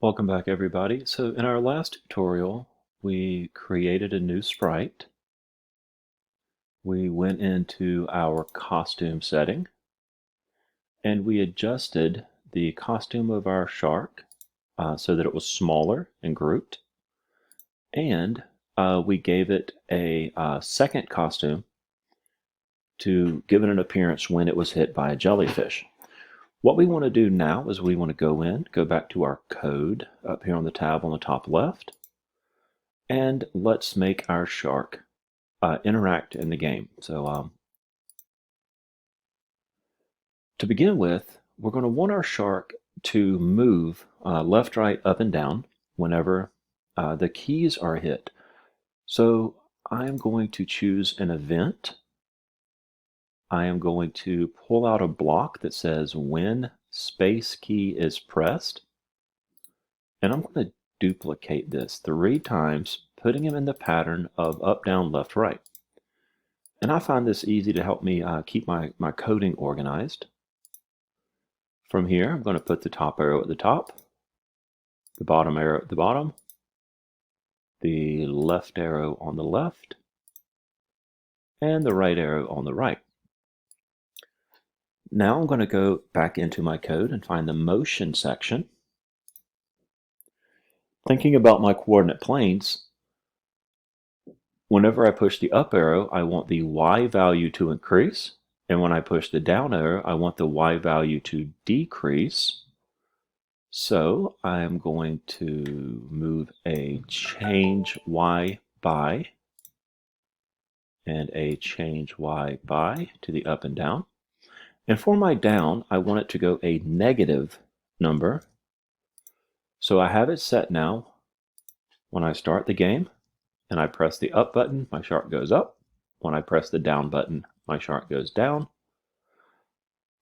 Welcome back, everybody. So in our last tutorial, we created a new sprite. We went into our costume setting and we adjusted the costume of our shark so that it was smaller and grouped. And we gave it a second costume to give it an appearance when it was hit by a jellyfish. What we want to do now is we want to go back to our code up here on the tab on the top left, and let's make our shark interact in the game. So to begin with, we're going to want our shark to move left, right, up, and down whenever the keys are hit. So I'm going to choose an event. I am going to pull out a block that says when space key is pressed. And I'm going to duplicate this 3 times, putting him in the pattern of up, down, left, right. And I find this easy to help me keep my coding organized. From here, I'm going to put the top arrow at the top, the bottom arrow at the bottom, the left arrow on the left, and the right arrow on the right. Now I'm going to go back into my code and find the motion section. Thinking about my coordinate planes, whenever I push the up arrow, I want the y value to increase. And when I push the down arrow, I want the y value to decrease. So I'm going to move a change y by and a change y by to the up and down. And for my down, I want it to go a negative number. So I have it set now. When I start the game and I press the up button, my shark goes up. When I press the down button, my shark goes down.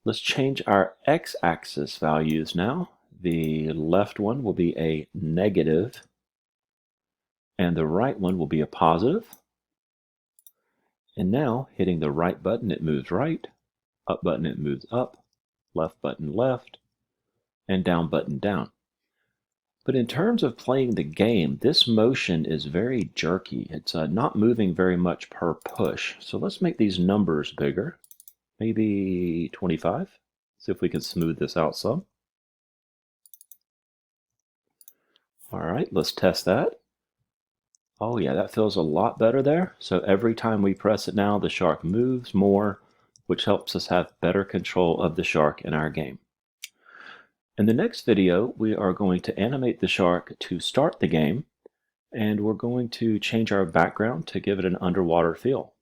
Let's change our x-axis values now. The left one will be a negative, and the right one will be a positive. And now, hitting the right button, it moves right. Up button, it moves up. Left button, left. And down button, down. But in terms of playing the game, this motion is very jerky. It's not moving very much per push. So let's make these numbers bigger. Maybe 25. See if we can smooth this out some. All right, let's test that. Oh yeah, that feels a lot better there. So every time we press it now, the shark moves more, which helps us have better control of the shark in our game. In the next video, we are going to animate the shark to start the game, and we're going to change our background to give it an underwater feel.